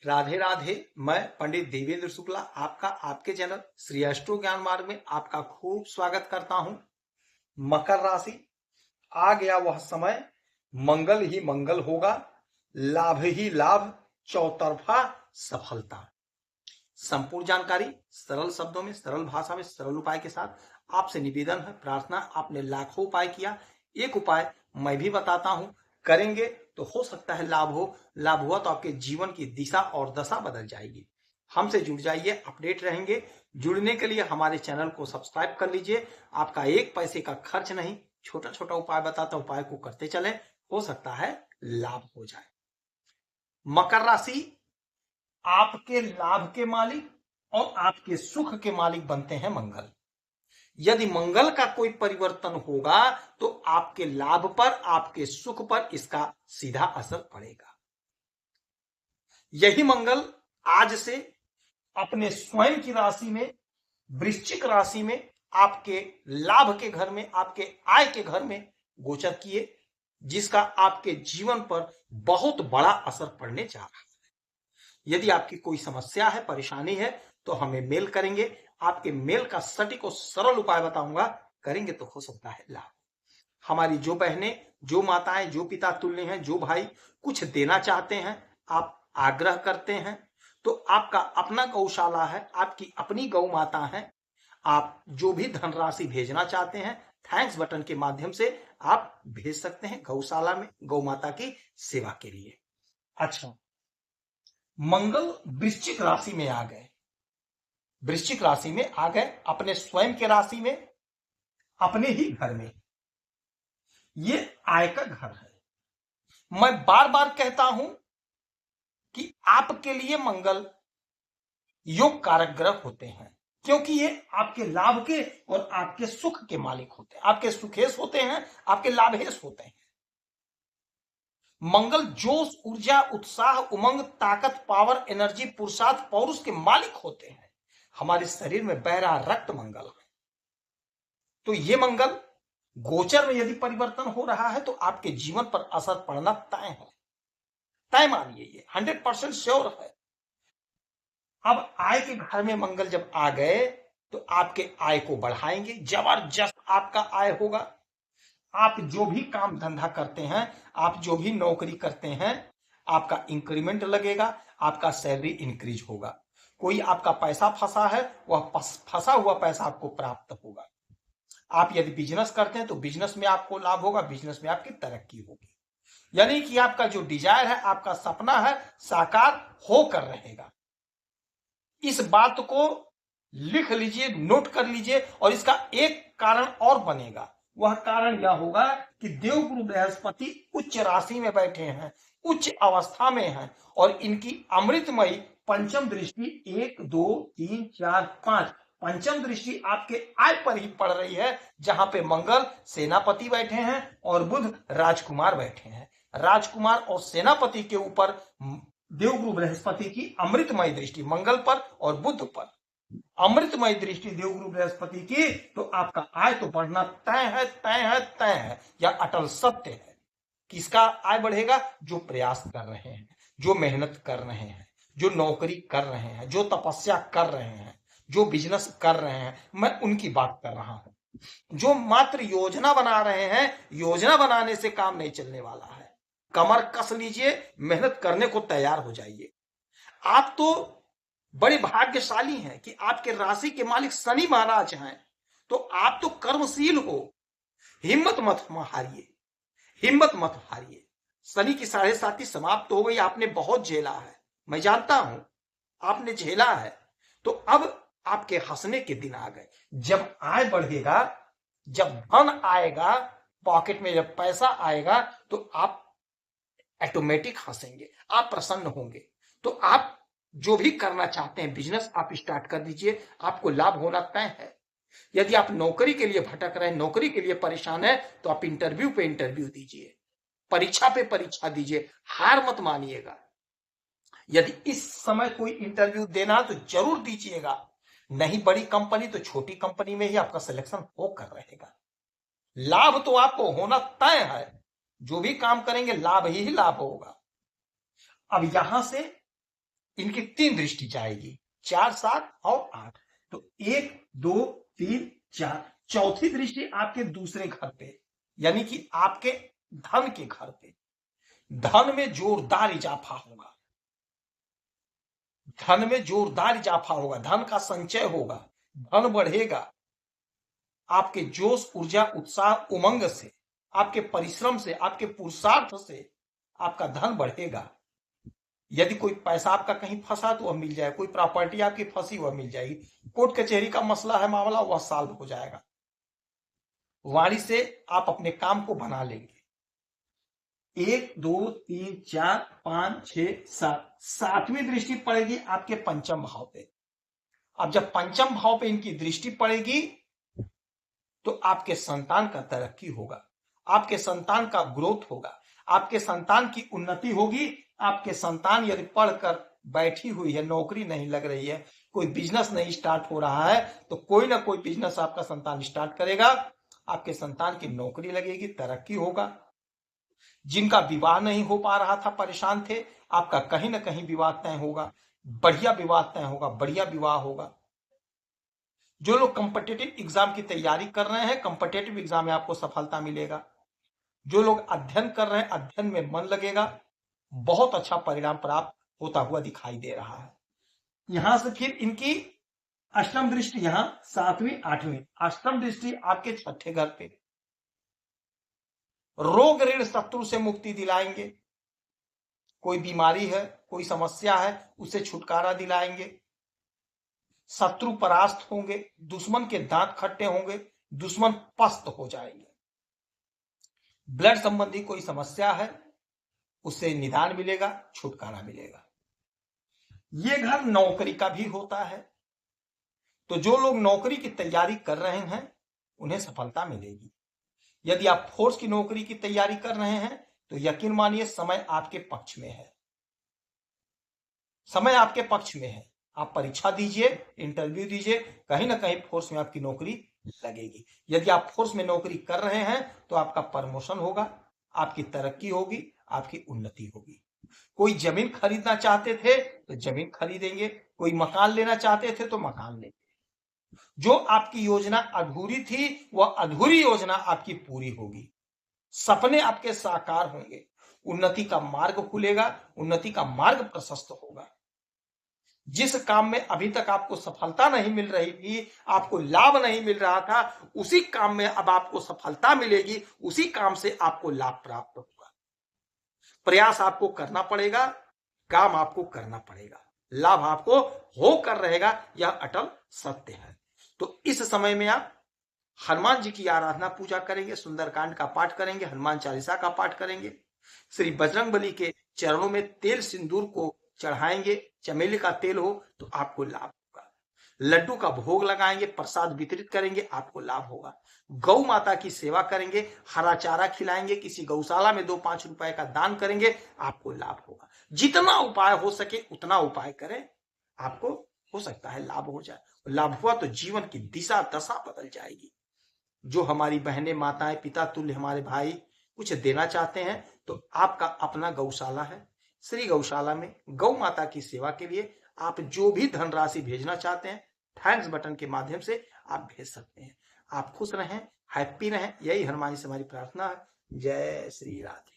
राधे राधे। मैं पंडित देवेंद्र शुक्ला आपका आपके चैनल श्री अष्टो ज्ञान मार्ग में आपका खूब स्वागत करता हूं। मकर राशि, आ गया वह समय, मंगल ही मंगल होगा, लाभ ही लाभ, चौतरफा सफलता। संपूर्ण जानकारी सरल शब्दों में, सरल भाषा में, सरल उपाय के साथ आपसे निवेदन है, प्रार्थना। आपने लाखों उपाय किया, एक उपाय मैं भी बताता हूं, करेंगे तो हो सकता है लाभ हो। लाभ हुआ तो आपके जीवन की दिशा और दशा बदल जाएगी। हमसे जुड़ जाइए, अपडेट रहेंगे। जुड़ने के लिए हमारे चैनल को सब्सक्राइब कर लीजिए। आपका एक पैसे का खर्च नहीं, छोटा छोटा उपाय बताता, उपाय को करते चले, हो सकता है लाभ हो जाए। मकर राशि आपके लाभ के मालिक और आपके सुख के मालिक बनते हैं मंगल। यदि मंगल का कोई परिवर्तन होगा तो आपके लाभ पर, आपके सुख पर इसका सीधा असर पड़ेगा। यही मंगल आज से अपने स्वयं की राशि में, वृश्चिक राशि में, आपके लाभ के घर में, आपके आय के घर में गोचर किए, जिसका आपके जीवन पर बहुत बड़ा असर पड़ने जा रहा है। यदि आपकी कोई समस्या है, परेशानी है, तो हमें मेल करेंगे। आपके मेल का सटीक और सरल उपाय बताऊंगा, करेंगे तो हो सकता है लाभ। हमारी जो बहनें, जो माताएं, जो पिता तुल्य हैं, जो भाई कुछ देना चाहते हैं, आप आग्रह करते हैं, तो आपका अपना गौशाला है, आपकी अपनी गौ माता है, आप जो भी धनराशि भेजना चाहते हैं, थैंक्स बटन के माध्यम से आप भेज सकते हैं गौशाला में, गौ माता की सेवा के लिए। अच्छा, मंगल वृश्चिक राशि में आ गए, वृश्चिक राशि में आ गए, अपने स्वयं के राशि में, अपने ही घर में। ये आय का घर है। मैं बार बार कहता हूं कि आपके लिए मंगल योग कारक ग्रह होते हैं, क्योंकि ये आपके लाभ के और आपके सुख के मालिक होते हैं। आपके सुखेश होते हैं, आपके लाभेश होते हैं। मंगल जोश, ऊर्जा, उत्साह, उमंग, ताकत, पावर, एनर्जी, पुरुषार्थ, पौरुष के मालिक होते हैं। हमारे शरीर में बह रहा रक्त मंगल है। तो ये मंगल गोचर में यदि परिवर्तन हो रहा है तो आपके जीवन पर असर पड़ना तय है, तय मानिए, ये 100% श्योर है। अब आय के घर में मंगल जब आ गए तो आपके आय को बढ़ाएंगे, जबरदस्त आपका आय होगा। आप जो भी काम धंधा करते हैं, आप जो भी नौकरी करते हैं, आपका इंक्रीमेंट लगेगा, आपका सैलरी इंक्रीज होगा। कोई आपका पैसा फंसा है, वह फंसा हुआ पैसा आपको प्राप्त होगा। आप यदि बिजनेस करते हैं तो बिजनेस में आपको लाभ होगा, बिजनेस में आपकी तरक्की होगी। यानी कि आपका जो डिजायर है, आपका सपना है, साकार होकर रहेगा। इस बात को लिख लीजिए, नोट कर लीजिए, और इसका एक कारण और बनेगा। वह कारण यह होगा कि देवगुरु बृहस्पति उच्च राशि में बैठे हैं, उच्च अवस्था में हैं, और इनकी अमृतमयी पंचम दृष्टि 1 2 3 4 5 पंचम दृष्टि आपके आय पर ही पड़ रही है, जहां पे मंगल सेनापति बैठे हैं और बुध राजकुमार बैठे हैं। राजकुमार और सेनापति के ऊपर देवगुरु बृहस्पति की अमृतमय दृष्टि, मंगल पर और बुध पर अमृतमय दृष्टि देवगुरु बृहस्पति की, तो आपका आय तो बढ़ना तय है, तय है, तय है, या अटल सत्य है। किसका आय बढ़ेगा? जो प्रयास कर रहे हैं, जो मेहनत कर रहे हैं, जो नौकरी कर रहे हैं, जो तपस्या कर रहे हैं, जो बिजनेस कर रहे हैं, मैं उनकी बात कर रहा हूं। जो मात्र योजना बना रहे हैं, योजना बनाने से काम नहीं चलने वाला है। कमर कस लीजिए, मेहनत करने को तैयार हो जाइए। आप तो बड़े भाग्यशाली हैं कि आपके राशि के मालिक शनि महाराज हैं, तो आप तो कर्मशील हो। हिम्मत मत हारिए, हिम्मत मत हारिए। शनि की 7.5 समाप्त हो गई, आपने बहुत झेला है, मैं जानता हूं, आपने झेला है। तो अब आपके हंसने के दिन आ गए। जब आय बढ़ेगा, जब धन आएगा, पॉकेट में जब पैसा आएगा, तो आप ऑटोमेटिक हंसेंगे, आप प्रसन्न होंगे। तो आप जो भी करना चाहते हैं, बिजनेस आप स्टार्ट कर दीजिए, आपको लाभ होना तय है। यदि आप नौकरी के लिए भटक रहे हैं, नौकरी के लिए परेशान है, तो आप इंटरव्यू पे इंटरव्यू दीजिए, परीक्षा पे परीक्षा दीजिए, हार मत मानिएगा। यदि इस समय कोई इंटरव्यू देना तो जरूर दीजिएगा, नहीं बड़ी कंपनी तो छोटी कंपनी में ही आपका सिलेक्शन होकर रहेगा। लाभ तो आपको होना तय है, जो भी काम करेंगे लाभ ही लाभ होगा। अब यहां से इनकी 3 दृष्टि जाएगी, 4, 7 और 8। तो 1, 2, 3, 4, चौथी दृष्टि आपके दूसरे घर पे, यानी कि आपके धन के घर पे। धन में जोरदार इजाफा होगा, धन में जोरदार इजाफा होगा, धन का संचय होगा, धन बढ़ेगा। आपके जोश, ऊर्जा, उत्साह, उमंग से, आपके परिश्रम से, आपके पुरुषार्थ से आपका धन बढ़ेगा। यदि कोई पैसा आपका कहीं फंसा तो वह मिल जाए, कोई प्रॉपर्टी आपकी फंसी वह मिल जाएगी, कोर्ट कचहरी का मसला है, मामला वह सॉल्व हो जाएगा। वाणी से आप अपने काम को बना लेंगे। 1, 2, 3, 4, 5, 6, 7, 7वीं दृष्टि पड़ेगी आपके पंचम भाव पे। अब जब पंचम भाव पे इनकी दृष्टि पड़ेगी तो आपके संतान का तरक्की होगा, आपके संतान का ग्रोथ होगा, आपके संतान की उन्नति होगी। आपके संतान यदि पढ़कर बैठी हुई है, नौकरी नहीं लग रही है, कोई बिजनेस नहीं स्टार्ट हो रहा है, तो कोई ना कोई बिजनेस आपका संतान स्टार्ट करेगा, आपके संतान की नौकरी लगेगी, तरक्की होगा। जिनका विवाह नहीं हो पा रहा था, परेशान थे, आपका कहीं ना कहीं विवाह तय होगा, बढ़िया विवाह तय होगा, बढ़िया विवाह होगा। जो लोग कॉम्पिटिटिव एग्जाम की तैयारी कर रहे हैं, कॉम्पिटिटिव एग्जाम में आपको सफलता मिलेगा। जो लोग अध्ययन कर रहे हैं, अध्ययन में मन लगेगा, बहुत अच्छा परिणाम प्राप्त होता हुआ दिखाई दे रहा है। यहां से फिर इनकी अष्टम दृष्टि, यहां 7वीं 8वीं, अष्टम दृष्टि आपके छठे घर पे। रोग ऋण शत्रु से मुक्ति दिलाएंगे, कोई बीमारी है, कोई समस्या है, उसे छुटकारा दिलाएंगे। शत्रु परास्त होंगे, दुश्मन के दांत खट्टे होंगे, दुश्मन पस्त हो जाएंगे। ब्लड संबंधी कोई समस्या है, उससे निदान मिलेगा, छुटकारा मिलेगा। ये घर नौकरी का भी होता है, तो जो लोग नौकरी की तैयारी कर रहे हैं उन्हें सफलता मिलेगी। यदि आप फोर्स की नौकरी की तैयारी कर रहे हैं तो यकीन मानिए समय आपके पक्ष में है, समय आपके पक्ष में है। आप परीक्षा दीजिए, इंटरव्यू दीजिए, कहीं ना कहीं फोर्स में आपकी नौकरी लगेगी। यदि आप फोर्स में नौकरी कर रहे हैं तो आपका प्रमोशन होगा, आपकी तरक्की होगी, आपकी उन्नति होगी। कोई जमीन खरीदना चाहते थे तो जमीन खरीदेंगे, कोई मकान लेना चाहते थे तो मकान लेंगे। जो आपकी योजना अधूरी थी वह अधूरी योजना आपकी पूरी होगी, सपने आपके साकार होंगे, उन्नति का मार्ग खुलेगा, उन्नति का मार्ग प्रशस्त होगा। जिस काम में अभी तक आपको सफलता नहीं मिल रही थी, आपको लाभ नहीं मिल रहा था, उसी काम में अब आपको सफलता मिलेगी, उसी काम से आपको लाभ प्राप्त होगा। प्रयास आपको करना पड़ेगा, काम आपको करना पड़ेगा, लाभ आपको होकर रहेगा, यह अटल सत्य है। तो इस समय में आप हनुमान जी की आराधना पूजा करेंगे, सुंदरकांड का पाठ करेंगे, हनुमान चालीसा का पाठ करेंगे, श्री बजरंगबली के चरणों में तेल सिंदूर को चढ़ाएंगे, चमेली का तेल हो तो आपको लाभ होगा। लड्डू का भोग लगाएंगे, प्रसाद वितरित करेंगे, आपको लाभ होगा। गौ माता की सेवा करेंगे, हरा चारा खिलाएंगे, किसी गौशाला में 2-5 रुपए का दान करेंगे, आपको लाभ होगा। जितना उपाय हो सके उतना उपाय करें, आपको हो सकता है लाभ हो जाए। लाभ हुआ तो जीवन की दिशा दशा बदल जाएगी। जो हमारी बहनें, माताएं, पिता तुल्य हमारे भाई कुछ देना चाहते हैं तो आपका अपना गौशाला है, श्री गौशाला में गौ माता की सेवा के लिए आप जो भी धनराशि भेजना चाहते हैं थैंक्स बटन के माध्यम से आप भेज सकते हैं। आप खुश रहें, हैप्पी रहें, यही हनुमान जी से हमारी प्रार्थना है। जय श्री राधे।